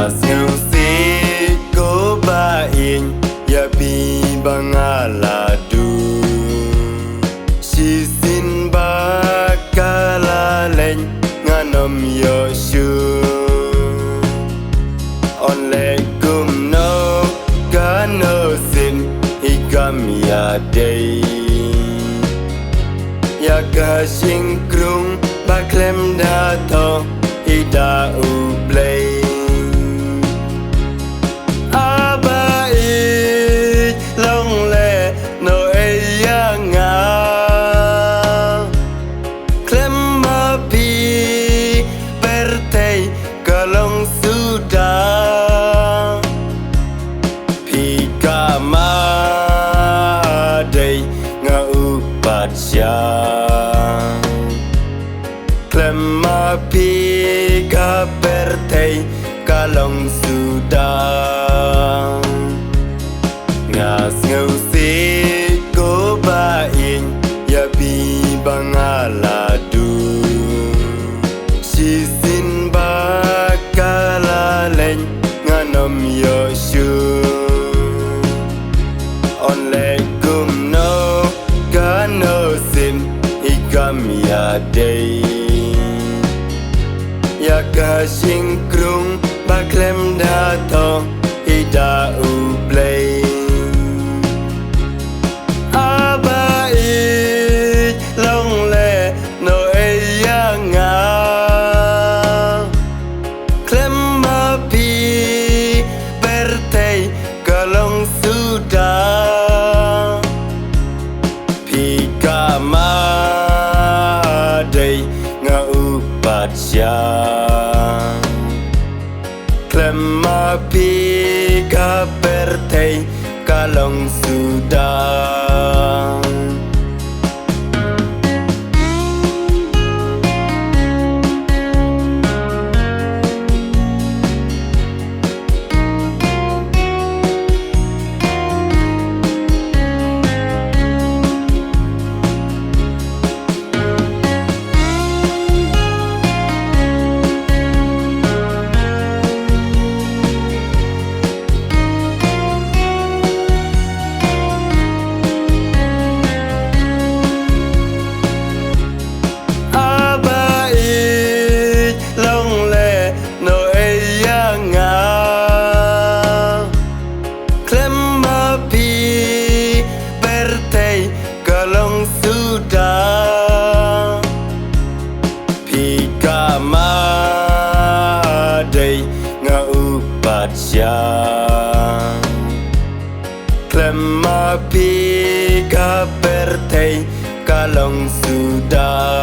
Ngasi ko bain ya bi bangaladu sisin bakalalen nganom yoshu onle gumno kanosin higam ya day ya kasing krung baklem dato ida ublay kalong sudah pika madai ngaupat siang klema pika bertei kalong sudah ngas ngausi ko bain ya bi bangaladu sisin bakalalen nganom yoshu onle gumno kanosin higam ya day ya kasing krung baklem dato ida ublay abai longle no eyanga kalong sudah pika madai ngaupat siang klema pika bertei kalong sudah kalong sudah pika madai ngaupat siang klema pika bertei kalong sudah